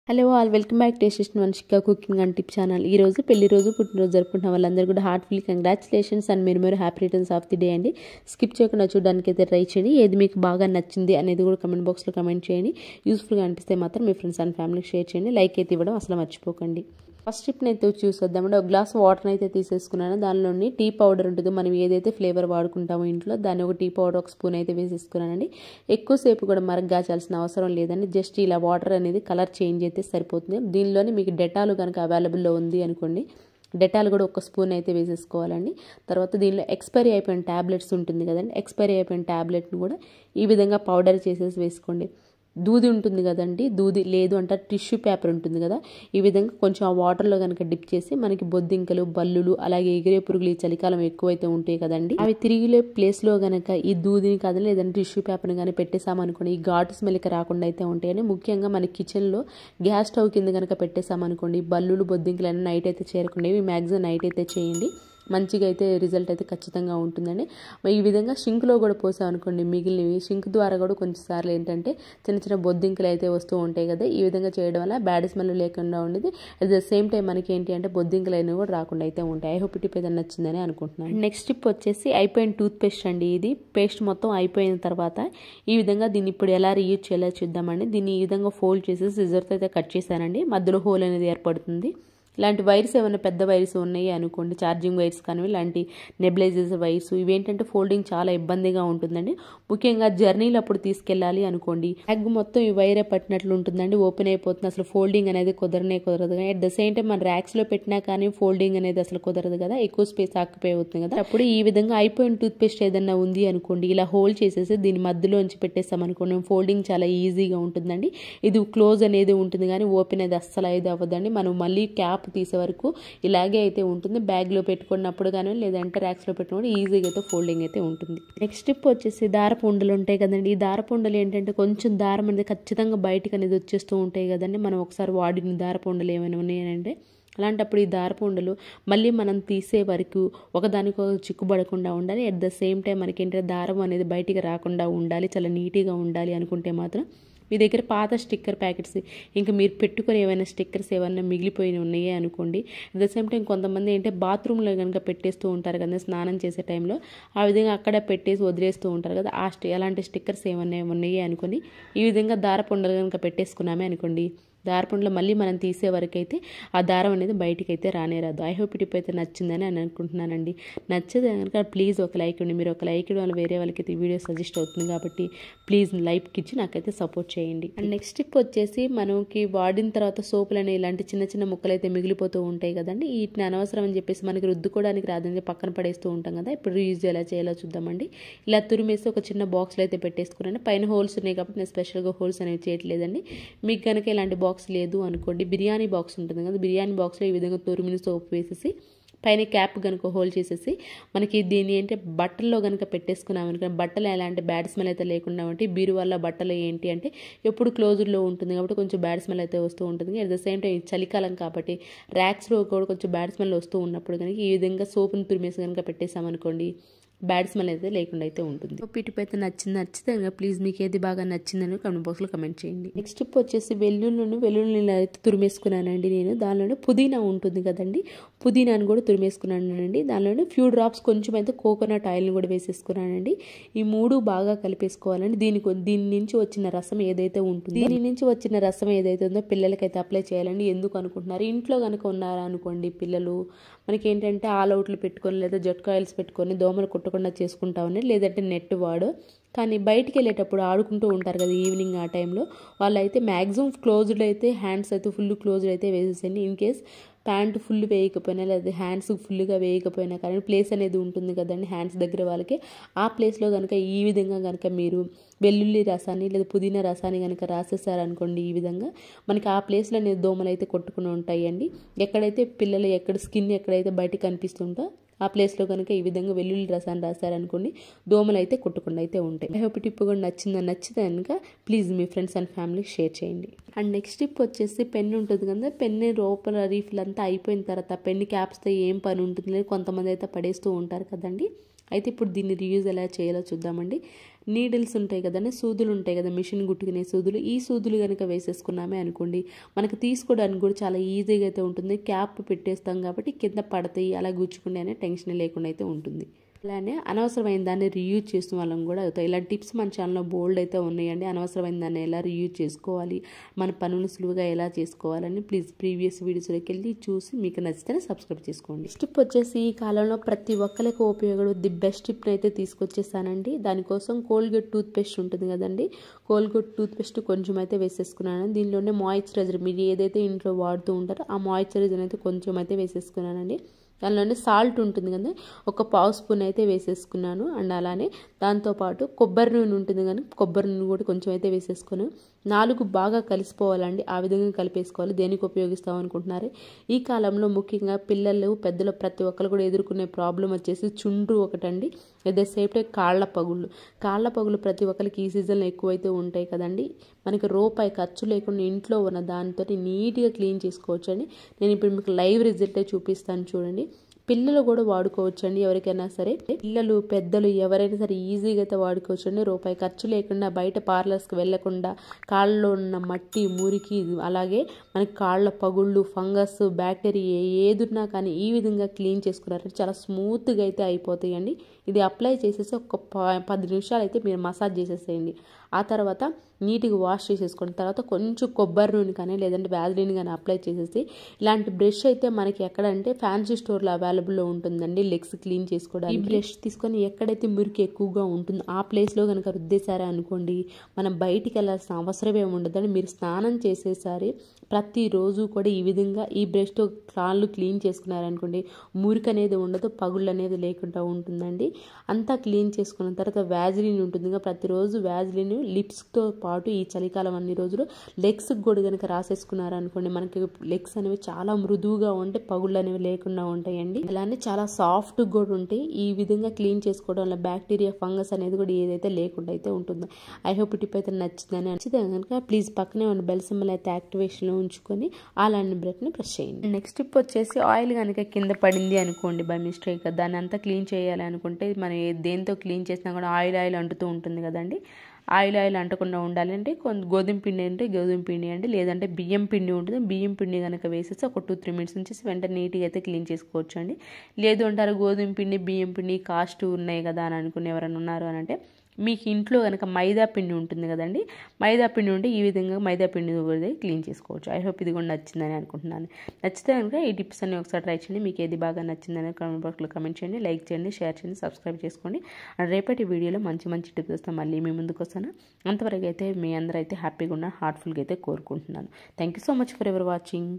Hello all welcome back to Vamshika cooking and tip channel. ఈ రోజు పెళ్లి రోజు పుట్టినరోజు జరుపుకుంటున్న వాళ్ళందరూ కూడా హార్ట్ఫుల్లీ కంగ్రాచులేషన్స్ అండ్ మీరు happy returns of the day అండి. స్కిప్ చేయకుండా చూడడానికి అయితే ట్రై చేయండి. ఏది మీకు బాగా నచ్చింది అనేది కూడా కమెంట్ బాక్స్లో కమెంట్ చేయండి. యూస్ఫుల్గా అనిపిస్తే మాత్రం మీ ఫ్రెండ్స్ అండ్ ఫ్యామిలీకి షేర్ చేయండి. లైక్ అయితే ఇవ్వడం అసలు మర్చిపోకండి. ఫస్ట్ టిప్ని అయితే చూసేద్దామండి. ఒక గ్లాస్ వాటర్ అయితే తీసేసుకున్నాను. దానిలోని టీ పౌడర్ ఉంటుంది, మనం ఏదైతే ఫ్లేవర్ వాడుకుంటామో ఇంట్లో దాన్ని ఒక టీ పౌడర్ ఒక స్పూన్ అయితే వేసేసుకున్నానండి. ఎక్కువసేపు కూడా మరగ్గాల్సిన అవసరం లేదండి. జస్ట్ ఇలా వాటర్ అనేది కలర్ చేంజ్ అయితే సరిపోతుంది. దీనిలోని మీకు డెటాల్ కనుక అవైలబుల్లో ఉంది అనుకోండి, డెటాల్ కూడా ఒక స్పూన్ అయితే వేసేసుకోవాలండి. తర్వాత దీనిలో ఎక్స్పైరీ అయిపోయిన ట్యాబ్లెట్స్ ఉంటుంది కదండి, ఎక్స్పైరీ అయిపోయిన ట్యాబ్లెట్ని కూడా ఈ విధంగా పౌడర్ చేసేసి వేసుకోండి. దూది ఉంటుంది కదండి, దూది లేదు అంటే టిష్యూ పేపర్ ఉంటుంది కదా, ఈ విధంగా కొంచెం ఆ వాటర్లో కనుక డిప్ చేసి మనకి బొద్దింకలు, బల్లులు, అలాగే ఎగిరే పురుగులు ఈ చలికాలం ఎక్కువైతే ఉంటాయి కదండి, అవి తిరిగిలే ప్లేస్లో కనుక ఈ దూదిని కాదు లేదంటే టిష్యూ పేపర్ని కానీ పెట్టేసామనుకోండి, ఈ ఘాటు స్మెల్కి రాకుండా అయితే ఉంటాయని. ముఖ్యంగా మన కిచెన్లో గ్యాస్ స్టవ్ కింద కనుక పెట్టేసామనుకోండి, బల్లులు, బొద్దింకలు అన్నీ నైట్ అయితే చేరకుండా, ఇవి మ్యాక్సిమం నైట్ అయితే చేయండి. మంచిగా అయితే రిజల్ట్ అయితే ఖచ్చితంగా ఉంటుందండి. ఈ విధంగా షింక్లో కూడా పోసామనుకోండి, మిగిలినవి షింక్ ద్వారా కూడా కొంచెంసార్లు ఏంటంటే చిన్న చిన్న బొద్దింకలు అయితే వస్తూ ఉంటాయి కదా, ఈ విధంగా చేయడం వల్ల బ్యాడ్ స్మెల్ లేకుండా ఉండేది. అట్ ద సేమ్ టైం మనకి ఏంటి అంటే బొద్దింకలు అయినవి కూడా రాకుండా అయితే ఉంటాయి. ఐ హోప్ టిప్ అయితే నచ్చిందని అనుకుంటున్నాను. నెక్స్ట్ టిప్ వచ్చేసి అయిపోయిన టూత్ పేస్ట్ అండి. ఇది పేస్ట్ మొత్తం అయిపోయిన తర్వాత ఈ విధంగా దీన్ని ఇప్పుడు ఎలా రీయూజ్ చేయాలో చూద్దామండి. దీన్ని ఈ విధంగా ఫోల్డ్ చేసి సిజర్తో అయితే కట్ చేశానండి. మధ్యలో హోల్ అనేది ఏర్పడుతుంది. ఇలాంటి వైర్స్ ఏమైనా పెద్ద వైర్స్ ఉన్నాయి అనుకోండి, ఛార్జింగ్ వైర్స్ కానీ ఇలాంటి నెబిలైజర్స్ వైర్స్, ఇవేంటంటే ఫోల్డింగ్ చాలా ఇబ్బందిగా ఉంటుందండి. ముఖ్యంగా జర్నీలు అప్పుడు తీసుకెళ్ళాలి అనుకోండి, బ్యాగ్ మొత్తం ఈ వైరే పట్టినట్లు ఉంటుందండి, ఓపెన్ అయిపోతుంది. అసలు ఫోల్డింగ్ అనేది కుదరదు. కానీ అట్ ద సేమ్ టైం మన ర్యాక్స్లో పెట్టినా కానీ ఫోల్డింగ్ అనేది అసలు కుదరదు కదా, ఎక్కువ స్పేస్ ఆక్యుపై అవుతుంది కదా. అప్పుడు ఈ విధంగా అయిపోయిన టూత్ పేస్ట్ ఏదన్నా ఉంది అనుకోండి, ఇలా హోల్డ్ చేసేసి దీని మధ్యలోంచి పెట్టేస్తాం అనుకోండి, ఫోల్డింగ్ చాలా ఈజీగా ఉంటుందండి. ఇది క్లోజ్ అనేది ఉంటుంది కానీ ఓపెన్ అనేది అస్సలు అయితే అవ్వదండి. మనం మళ్ళీ క్యాప్ తీసే వరకు ఇలాగే అయితే ఉంటుంది. బ్యాగ్లో పెట్టుకున్నప్పుడు కానీ లేదంటే ర్యాక్స్లో పెట్టుకున్నప్పుడు ఈజీగా అయితే ఫోల్డింగ్ అయితే ఉంటుంది. నెక్స్ట్ టిప్ వచ్చేసి దారపు ఉండలు ఉంటాయి కదండి. ఈ దారపు ఉండలు ఏంటంటే కొంచెం దారం అనేది ఖచ్చితంగా బయటకు అనేది వచ్చేస్తూ ఉంటాయి కదండి, మనం ఒకసారి వాడిన దారపు ఉండలు ఏమైనా ఉన్నాయంటే. అలాంటప్పుడు ఈ దారపు ఉండలు మళ్ళీ మనం తీసే వరకు ఒకదానికో చిక్కుబడకుండా ఉండాలి. అట్ ద సేమ్ టైం మనకి ఏంటంటే దారం అనేది బయటికి రాకుండా ఉండాలి, చాలా నీట్గా ఉండాలి అనుకుంటే మాత్రం మీ దగ్గర పాత స్టిక్కర్ ప్యాకెట్స్ ఇంకా మీరు పెట్టుకొని ఏమైనా స్టిక్కర్స్ ఏమైనా మిగిలిపోయి ఉన్నాయి అనుకోండి. అట్ ద సేమ్ టైం కొంతమంది ఏంటంటే బాత్రూంలో కనుక పెట్టేస్తూ ఉంటారు కదా స్నానం చేసే టైంలో, ఆ విధంగా అక్కడ పెట్టేసి వదిలేస్తూ ఉంటారు కదా, అలాంటి స్టిక్కర్స్ ఏమైనా ఉన్నాయి అనుకోండి, ఈ విధంగా దారపు ఉండలు కనుక పెట్టేసుకున్నామే అనుకోండి, దారపుండలో మళ్ళీ మనం తీసే వరకు అయితే ఆ దారం అనేది బయటికి అయితే రానేరాదు. ఐ హోప్ టిప్ అయితే నచ్చిందని అని అనుకుంటున్నానండి. నచ్చదే కనుక ప్లీజ్ ఒక లైక్ ఇవ్వండి. మీరు ఒక లైక్ ఇవ్వడం వల్ల వేరే వాళ్ళకి అయితే వీడియో సజెస్ట్ అవుతుంది కాబట్టి ప్లీజ్ లైక్ ఇచ్చి నాకైతే సపోర్ట్ చేయండి. అండ్ నెక్స్ట్ టిప్ వచ్చేసి మనకి వాడిన తర్వాత సోపులు అనేవి ఇలాంటి చిన్న చిన్న ముక్కలు అయితే మిగిలిపోతూ ఉంటాయి కదండి, వీటిని అనవసరం అని చెప్పేసి మనకి రుద్దుకోవడానికి రాదని పక్కన పడేస్తూ ఉంటాం కదా. ఇప్పుడు రీయూజ్ ఎలా చేయాలో చూద్దామండి. ఇలా తురిమేసి ఒక చిన్న బాక్స్లో అయితే పెట్టేసుకున్నాను. పైన హోల్స్ ఉన్నాయి కాబట్టి నేను స్పెషల్గా హోల్స్ అనేవి చేయట్లేదండి. మీకు కనుక ఇలాంటి బాక్స్ లేదు అనుకోండి, బిర్యానీ బాక్స్ ఉంటుంది కదా, బిర్యానీ బాక్స్లో ఈ విధంగా తురిమిన సోప్ వేసేసి పైన క్యాప్ కనుక హోల్డ్ చేసేసి మనకి దీన్ని ఏంటి బట్టల్లో కనుక పెట్టేసుకున్నాం అనుకోండి, బట్టలు ఎలాంటి బ్యాడ్ స్మెల్ అయితే లేకుండా ఉంటే, బీరువాళ్ళ బట్టలు ఏంటి అంటే ఎప్పుడు క్లోజ్డ్లో ఉంటుంది కాబట్టి కొంచెం బ్యాడ్ స్మెల్ అయితే వస్తూ ఉంటుంది. అట్ ద సేమ్ టైం చలికాలం కాబట్టి ర్యాక్స్లో కూడా కొంచెం బ్యాడ్ స్మెల్ వస్తూ ఉన్నప్పుడు కనుక ఈ విధంగా సోప్ని తురిమేసి కనుక పెట్టేసామనుకోండి, బ్యాడ్ స్మెల్ అయితే లేకుండా అయితే ఉంటుంది. టిప్ అయితే నచ్చితే ప్లీజ్ మీకు ఏది బాగా నచ్చిందని కమెంట్ బాక్స్లో కమెంట్ చేయండి. నెక్స్ట్ టిప్ వచ్చేసి వెల్లుల్లి అయితే తురిమేసుకున్నానండి నేను. దానిలోనే పుదీనా ఉంటుంది కదండి, పుదీనాను కూడా తురిమేసుకున్నానండి. దానిలోనే ఫ్యూ డ్రాప్స్ కొంచెం అయితే కోకోనట్ ఆయిల్ని కూడా వేసేసుకున్నానండి. ఈ మూడు బాగా కలిపేసుకోవాలండి. దీని నుంచి వచ్చిన రసం ఏదైతే ఉందో పిల్లలకైతే అప్లై చేయాలండి. ఎందుకు అనుకుంటున్నారు, ఇంట్లో కనుక ఉన్నారా అనుకోండి పిల్లలు, మనకి ఏంటంటే ఆల్ అవుట్లు పెట్టుకొని లేదా జట్కా ఆయిల్స్ పెట్టుకొని దోమలు కుట్టకుండా చేసుకుంటామని, లేదంటే నెట్ వాడు కానీ బయటికి వెళ్ళేటప్పుడు ఆడుకుంటూ ఉంటారు కదా ఈవినింగ్, ఆ టైంలో వాళ్ళైతే మ్యాక్సిమం క్లోజ్డ్ అయితే హ్యాండ్స్ అయితే ఫుల్ క్లోజ్డ్ అయితే వేసేసండి. ఇన్ కేస్ ప్యాంటు ఫుల్ వేయకపోయినా లేదా హ్యాండ్స్ ఫుల్గా వేయకపోయినా కానీ ప్లేస్ అనేది ఉంటుంది కదండి హ్యాండ్స్ దగ్గర వాళ్ళకి, ఆ ప్లేస్లో కనుక ఈ విధంగా కనుక మీరు వెల్లుల్లి రసాన్ని లేదా పుదీనా రసాన్ని కనుక రాసేసారనుకోండి, ఈ విధంగా మనకి ఆ ప్లేస్లో అనేది దోమలు అయితే కొట్టుకుని ఉంటాయండి. ఎక్కడైతే పిల్లలు స్కిన్ ఎక్కడైతే బయటకు కనిపిస్తుందో ఆ ప్లేస్లో కనుక ఈ విధంగా వెల్లుల్లి రసాన్ని రాశారనుకోండి, దోమలు అయితే కొట్టకుండా అయితే ఉంటాయి. ఐ హోప్ టిప్ కూడా నచ్చితే కనుక ప్లీజ్ మీ ఫ్రెండ్స్ అండ్ ఫ్యామిలీకి షేర్ చేయండి. అండ్ నెక్స్ట్ టిప్ వచ్చేసి పెన్ ఉంటుంది కదా, పెన్ లోపల రీఫిల్ అంతా అయిపోయిన తర్వాత పెన్ క్యాప్స్తో ఏం పని ఉంటుంది, కొంతమంది అయితే పడేస్తూ ఉంటారు కదండి. అయితే ఇప్పుడు దీన్ని రీయూజ్ ఎలా చేయాలో చూద్దామండి. నీడిల్స్ ఉంటాయి కదండి, సూదులు ఉంటాయి కదా, మిషన్ కుట్టుకునే సూదులు, ఈ సూదులు కనుక వేసేసుకున్నామే అనుకోండి మనకు తీసుకోవడానికి కూడా చాలా ఈజీగా అయితే ఉంటుంది. క్యాప్ పెట్టేస్తాం కాబట్టి కింద పడతాయి, అలా గుచ్చుకుంటే అనే టెన్షన్ లేకుండా అయితే ఉంటుంది. అలానే అనవసరమైన దాన్ని రీయూజ్ చేసిన వాళ్ళం కూడా అవుతాయి. ఇలాంటి టిప్స్ మన ఛానల్లో బోల్డ్ అయితే ఉన్నాయండి. అనవసరమైన దాన్ని ఎలా రీయూజ్ చేసుకోవాలి, మన పనులు సులువుగా ఎలా చేసుకోవాలని ప్లీజ్ ప్రీవియస్ వీడియోస్లోకి వెళ్ళి చూసి మీకు నచ్చితేనే సబ్స్క్రైబ్ చేసుకోండి. టిప్ వచ్చేసి ఈ కాలంలో ప్రతి ఒక్కరికి ఉపయోగపడే ది బెస్ట్ టిప్ని అయితే తీసుకొచ్చేసానండి. దానికోసం కోల్గేట్ టూత్ పేస్ట్ ఉంటుంది కదండి, కోల్గేట్ టూత్ పేస్ట్ కొంచెం అయితే వేసేసుకున్నాను. దీనిలోనే మాయిశ్చరైజర్ మీరు ఏదైతే ఇంట్లో వాడుతూ ఉంటారో ఆ మాయిశ్చరైజర్ అయితే కొంచెం అయితే వేసేసుకున్నానండి. దానిలోనే సాల్ట్ ఉంటుంది కదా, ఒక పావు స్పూన్ అయితే వేసేసుకున్నాను. అండ్ అలానే దాంతోపాటు కొబ్బరి నూనె ఉంటుంది కానీ కొబ్బరి నూనె కూడా కొంచెం అయితే వేసేసుకున్నాను. 4 బాగా కలిసిపోవాలండి, ఆ విధంగా కలిపేసుకోవాలి. దేనికి ఉపయోగిస్తాం అనుకుంటున్నారు? ఈ కాలంలో ముఖ్యంగా పిల్లలు పెద్దలు ప్రతి ఒక్కరు కూడా ఎదుర్కొనే ప్రాబ్లం వచ్చేసి చుండ్రు ఒకటండి, అదే సేమ్ టైం కాళ్ళ పగులు ప్రతి ఒక్కరికి ఈ సీజన్లో ఎక్కువైతే ఉంటాయి కదండి. మనకి రూపాయి ఖర్చు లేకుండా ఇంట్లో ఉన్న దాంతో నీట్గా క్లీన్ చేసుకోవచ్చు అండి. నేను ఇప్పుడు మీకు లైవ్ రిజల్టే చూపిస్తాను చూడండి. పిల్లలు కూడా వాడుకోవచ్చండి, ఎవరికైనా సరే పిల్లలు పెద్దలు ఎవరైనా సరే ఈజీగా అయితే వాడుకోవచ్చండి. రూపాయి ఖర్చు లేకుండా, బయట పార్లర్స్కి వెళ్లకుండా, కాళ్ళలో ఉన్న మట్టి మురికి అలాగే మనకి కాళ్ళ పగుళ్ళు ఫంగస్ బ్యాక్టీరియా ఏదున్నా కానీ ఈ విధంగా క్లీన్ చేసుకున్నారంటే చాలా స్మూత్గా అయితే అయిపోతాయండి. ఇది అప్లై చేసేసి ఒక 10 నిమిషాలు అయితే మీరు మసాజ్ చేసేసేయండి. ఆ తర్వాత నీట్గా వాష్ చేసేసుకోండి. తర్వాత కొంచెం కొబ్బరి నూనె కానీ లేదంటే వ్యాజిలిన్ కానీ అప్లై చేసేసి, ఇలాంటి బ్రష్ అయితే మనకి ఎక్కడంటే ఫ్యాన్సీ స్టోర్లో అవైలబుల్లో ఉంటుందండి లెగ్స్ క్లీన్ చేసుకోవడానికి. ఈ బ్రష్ తీసుకొని ఎక్కడైతే మురికి ఎక్కువగా ఉంటుందో ఆ ప్లేస్లో కనుక రుద్దేశారా అనుకోండి, మనం బయటికి వెళ్ళాల్సిన అవసరమే ఉండదండి. మీరు స్నానం చేసేసారి ప్రతిరోజు కూడా ఈ విధంగా ఈ బ్రష్తో కాళ్ళు క్లీన్ చేసుకున్నారనుకోండి, మురికి అనేది ఉండదు, పగుళ్ళు అనేది లేకుండా ఉంటుందండి. అంతా క్లీన్ చేసుకున్న తర్వాత వ్యాజిలిన్ ఉంటుందిగా, ప్రతిరోజు వ్యాజిలిన్ లిప్స్తో పాటు ఈ చలికాలం అన్ని రోజులు లెగ్స్కి కూడా కనుక రాసేసుకున్నారనుకోండి, మనకి లెగ్స్ అనేవి చాలా మృదువుగా ఉంటే పగుళ్ళు అనేవి లేకుండా ఉంటాయండి. అలానే చాలా సాఫ్ట్ కూడా ఉంటాయి. ఈ విధంగా క్లీన్ చేసుకోవడం వల్ల బ్యాక్టీరియా ఫంగస్ అనేది కూడా ఏదైతే లేకుండా అయితే ఉంటుందో. ఐ హోప్ ఈ టిప్ అయితే నచ్చిందని. నచ్చితే కనుక ప్లీజ్ పక్కనే ఉన్న బెల్ సింబల్ అయితే యాక్టివేషన్లో ఉంచుకొని అలాంటి బ్రేక్ని ప్రెస్ చేయండి. నెక్స్ట్ టిప్ వచ్చేసి ఆయిల్ కనుక కింద పడింది అనుకోండి బై మిస్టేక్, దాన్ని అంతా క్లీన్ చేయాలి అనుకుంటే మనం దేంతో క్లీన్ చేసినా కూడా ఆయిల్ అంటుతూ ఉంటుంది కదండి. ఆయిల్ అంటకుండా ఉండాలంటే గోధుమ పిండి అంటే గోధుమ పిండి అండి, లేదంటే బియ్యం పిండి ఉంటుంది. బియ్యం పిండి కనుక వేసేసి ఒక 2-3 మినిట్స్ ఉంచేసి వెంటనే నీట్గా అయితే క్లీన్ చేసుకోవచ్చు అండి. లేదు అంటారు గోధుమ పిండి బియ్యం పిండి కాస్ట్ ఉన్నాయి కదా అని అనుకుని ఎవరైనా ఉన్నారు అని అంటే, మీకు ఇంట్లో కనుక మైదా పిండి ఉంటుంది కదండి, మైదా పిండి ఉంటే ఈ విధంగా మైదా పిండి కూడా క్లీన్ చేసుకోవచ్చు. ఐ హోప్ ఇది కూడా నచ్చిందని అనుకుంటున్నాను. నచ్చితే కనుక ఈ టిప్స్ అన్ని ఒకసారి ట్రై చేయండి. మీకు ఏది బాగా నచ్చిందని కామెంట్ బాక్స్లో కమెంట్ చేయండి, లైక్ చేయండి, షేర్ చేయండి, సబ్స్క్రైబ్ చేసుకోండి. అండ్ రేపటి వీడియోలో మంచి టిప్స్ వస్తే మళ్ళీ మీ ముందుకు వస్తాను. అంతవరకు అయితే మీ అందరూ అయితే హ్యాపీగా ఉన్న హార్ట్ఫుల్గా అయితే కోరుకుంటున్నాను. Thank you so much for ever watching.